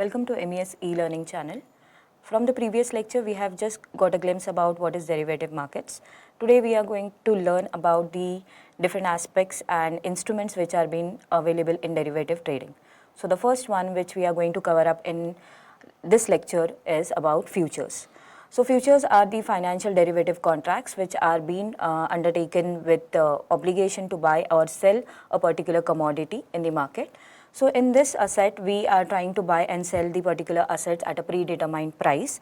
Welcome to MES e-learning channel. From the previous lecture, we have just got a glimpse about what is derivative markets. Today, we are going to learn about the different aspects and instruments which are being available in derivative trading. So, the first one which we are going to cover up in this lecture is about futures. So, futures are the financial derivative contracts which are being undertaken with the obligation to buy or sell a particular commodity in the market. So, in this asset, we are trying to buy and sell the particular assets at a predetermined price,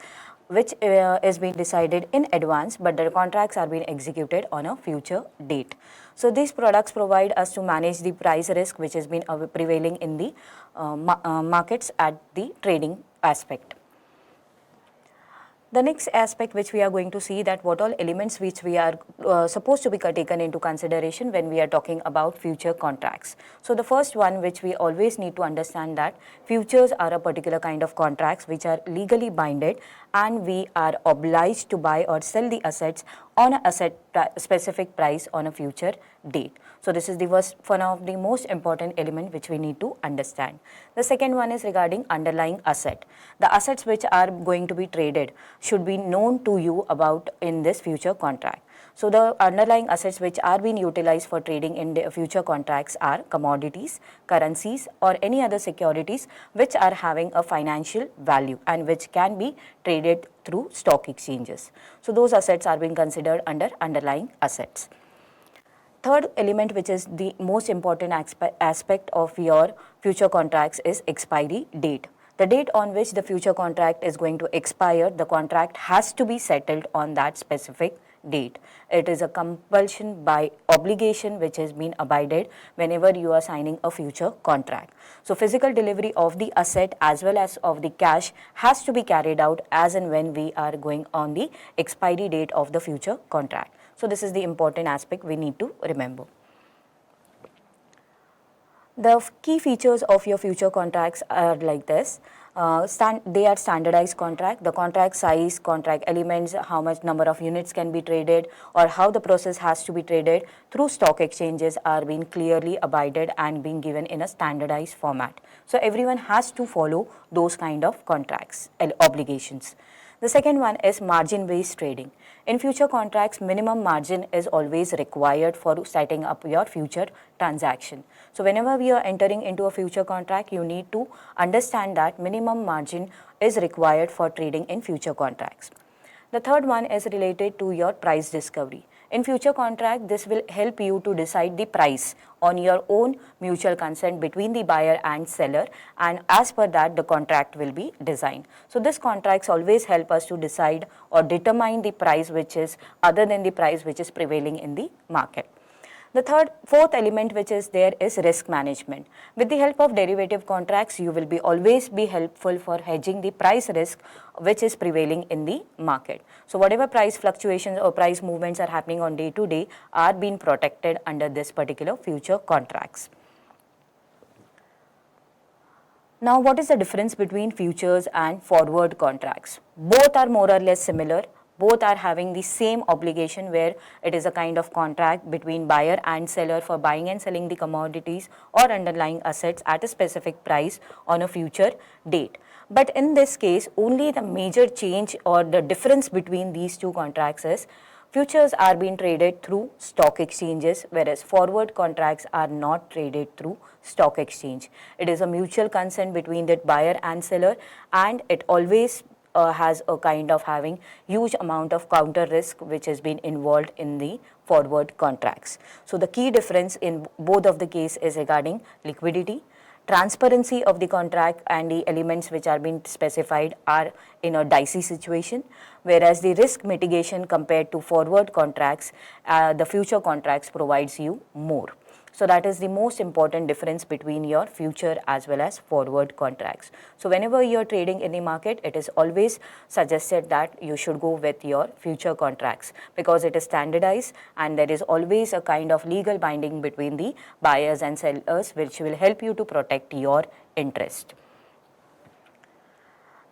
which is being decided in advance, but the contracts are being executed on a future date. So, these products provide us to manage the price risk which has been prevailing in the markets at the trading aspect. The next aspect which we are going to see that what all elements which we are supposed to be taken into consideration when we are talking about future contracts. So, the first one which we always need to understand that futures are a particular kind of contracts which are legally binded and we are obliged to buy or sell the assets on a specific price on a future date. So, this is the one of the most important element which we need to understand. The second one is regarding underlying asset. The assets which are going to be traded should be known to you about in this future contract. So, the underlying assets which are being utilized for trading in the future contracts are commodities, currencies or any other securities which are having a financial value and which can be traded through stock exchanges. So, those assets are being considered under underlying assets. Third element which is the most important aspect of your future contracts is expiry date. The date on which the future contract is going to expire, the contract has to be settled on that specific date. It is a compulsion by obligation which has been abided whenever you are signing a future contract. So, physical delivery of the asset as well as of the cash has to be carried out as and when we are going on the expiry date of the future contract. So, this is the important aspect we need to remember. The key features of your future contracts are like this. They are standardized contract, the contract size, contract elements, how much number of units can be traded or how the process has to be traded through stock exchanges are being clearly abided and being given in a standardized format. So, everyone has to follow those kind of contracts, obligations. The second one is margin based trading. In future contracts, minimum margin is always required for setting up your future transaction. So, whenever we are entering into a future contract, you need to understand that minimum margin is required for trading in future contracts. The third one is related to your price discovery. In future contract, this will help you to decide the price on your own mutual consent between the buyer and seller, and as per that the contract will be designed. So, these contracts always help us to decide or determine the price which is other than the price which is prevailing in the market. The fourth element which is there is risk management. With the help of derivative contracts, you will always be helpful for hedging the price risk which is prevailing in the market. So, whatever price fluctuations or price movements are happening on day to day are being protected under this particular future contracts. Now, what is the difference between futures and forward contracts? Both are more or less similar. Both are having the same obligation where it is a kind of contract between buyer and seller for buying and selling the commodities or underlying assets at a specific price on a future date. But in this case, only the major change or the difference between these two contracts is futures are being traded through stock exchanges, whereas forward contracts are not traded through stock exchange. It is a mutual consent between the buyer and seller, and it always has a kind of having huge amount of counter risk which has been involved in the forward contracts. So, the key difference in both of the case is regarding liquidity, transparency of the contract and the elements which are being specified are in a dicey situation, whereas the risk mitigation compared to forward contracts, the future contracts provides you more. So, that is the most important difference between your future as well as forward contracts. So, whenever you are trading in the market, it is always suggested that you should go with your future contracts because it is standardized and there is always a kind of legal binding between the buyers and sellers which will help you to protect your interest.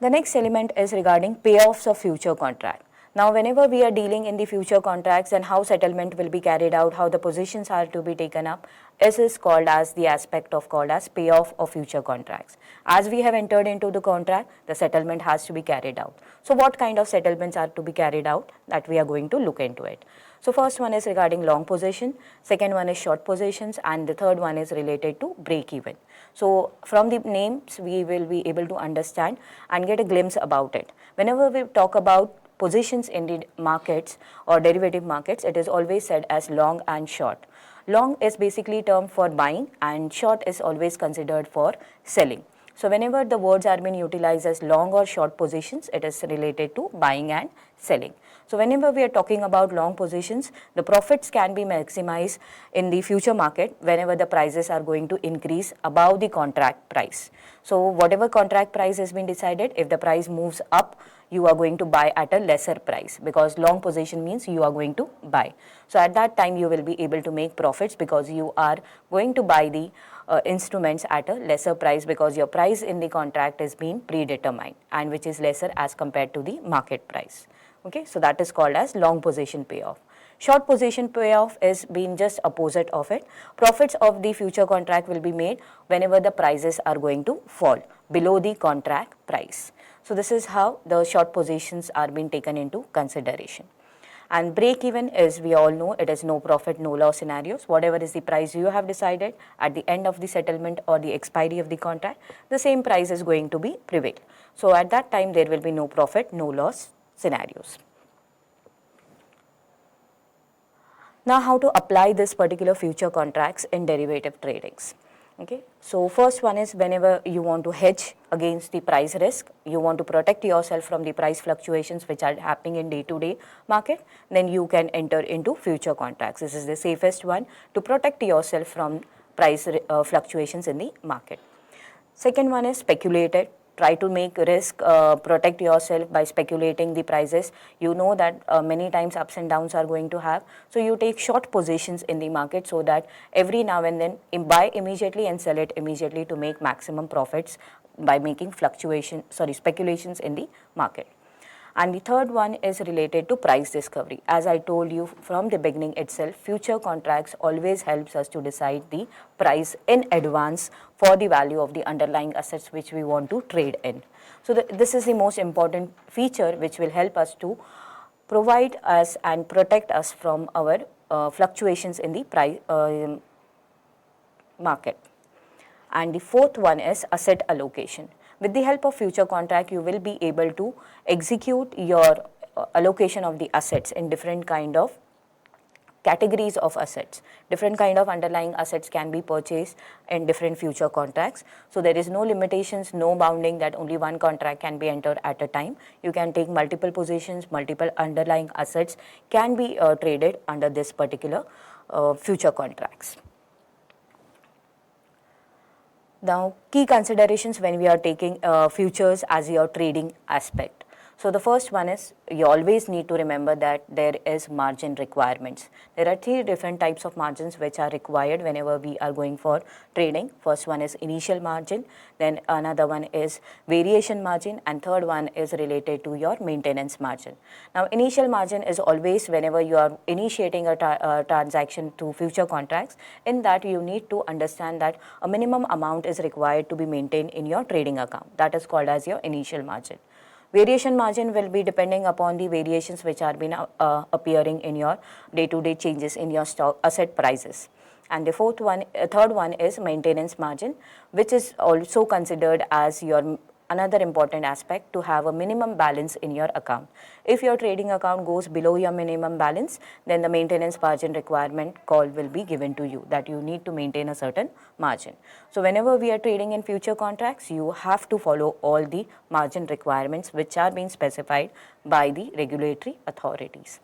The next element is regarding payoffs of future contract. Now, whenever we are dealing in the future contracts and how settlement will be carried out, how the positions are to be taken up, this is called as the aspect of called as payoff of future contracts. As we have entered into the contract, the settlement has to be carried out. So, what kind of settlements are to be carried out, that we are going to look into it. So, first one is regarding long position, second one is short positions, and the third one is related to break even. So, from the names we will be able to understand and get a glimpse about it. Whenever we talk about positions in the markets or derivative markets, it is always said as long and short. Long is basically term for buying and short is always considered for selling. So, whenever the words are being utilized as long or short positions, it is related to buying and selling. So, whenever we are talking about long positions, the profits can be maximized in the future market whenever the prices are going to increase above the contract price. So, whatever contract price has been decided, if the price moves up, you are going to buy at a lesser price, because long position means you are going to buy. So, at that time you will be able to make profits because you are going to buy the instruments at a lesser price, because your price in the contract is being predetermined and which is lesser as compared to the market price. Okay, so that is called as long position payoff. Short position payoff is being just opposite of it. Profits of the future contract will be made whenever the prices are going to fall below the contract price. So, this is how the short positions are being taken into consideration. And break even is, we all know, it is no profit, no loss scenarios. Whatever is the price you have decided at the end of the settlement or the expiry of the contract, the same price is going to be prevail. So, at that time there will be no profit, no loss scenarios. Now, how to apply this particular future contracts in derivative tradings. Okay. So, first one is whenever you want to hedge against the price risk, you want to protect yourself from the price fluctuations which are happening in day-to-day market, then you can enter into future contracts. This is the safest one to protect yourself from price fluctuations in the market. Second one is speculated. Try to make risk, protect yourself by speculating the prices. You know that many times ups and downs are going to have. So, you take short positions in the market so that every now and then buy immediately and sell it immediately to make maximum profits by making speculations in the market. And the third one is related to price discovery. As I told you from the beginning itself, future contracts always helps us to decide the price in advance for the value of the underlying assets which we want to trade in. So, this is the most important feature which will help us to provide us and protect us from our fluctuations in the price market. And the fourth one is asset allocation. With the help of future contract, you will be able to execute your allocation of the assets in different kind of categories of assets. Different kind of underlying assets can be purchased in different future contracts. So, there is no limitations, no bounding that only one contract can be entered at a time. You can take multiple positions, multiple underlying assets can be traded under this particular future contracts. Now, key considerations when we are taking futures as your trading aspect. So, the first one is you always need to remember that there is margin requirements. There are three different types of margins which are required whenever we are going for trading. First one is initial margin, then another one is variation margin, and third one is related to your maintenance margin. Now, initial margin is always whenever you are initiating a transaction through future contracts. In that, you need to understand that a minimum amount is required to be maintained in your trading account. That is called as your initial margin. Variation margin will be depending upon the variations which are been appearing in your day-to-day changes in your stock asset prices. And the third one is maintenance margin, which is also considered as your another important aspect to have a minimum balance in your account. If your trading account goes below your minimum balance, then the maintenance margin requirement call will be given to you that you need to maintain a certain margin. So, whenever we are trading in future contracts, you have to follow all the margin requirements which are being specified by the regulatory authorities.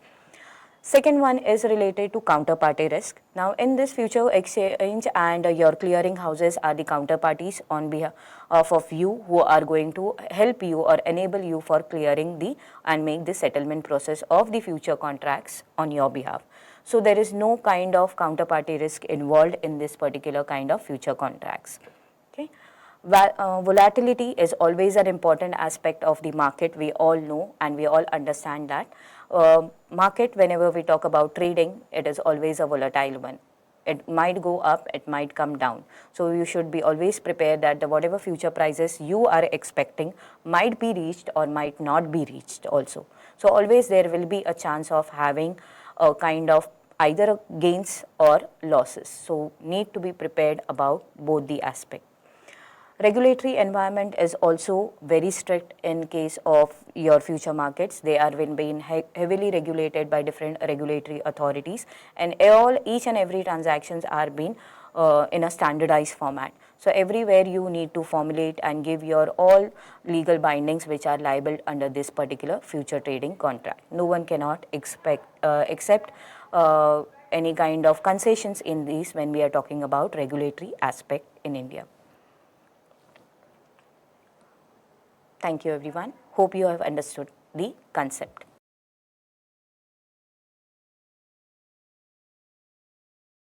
Second one is related to counterparty risk. Now, in this future exchange and your clearing houses are the counterparties on behalf of you who are going to help you or enable you for clearing the and make the settlement process of the future contracts on your behalf. So, there is no kind of counterparty risk involved in this particular kind of future contracts. Okay. Volatility is always an important aspect of the market. We all know and we all understand that. Market, whenever we talk about trading, it is always a volatile one. It might go up, it might come down. So you should be always prepared that the whatever future prices you are expecting might be reached or might not be reached also. So always there will be a chance of having a kind of either gains or losses. So need to be prepared about both the aspect. Regulatory environment is also very strict in case of your future markets. They are being heavily regulated by different regulatory authorities, and each and every transactions are being in a standardized format. So everywhere you need to formulate and give your all legal bindings which are liable under this particular future trading contract. No one cannot accept any kind of concessions in these when we are talking about regulatory aspect in India. Thank you everyone. Hope you have understood the concept.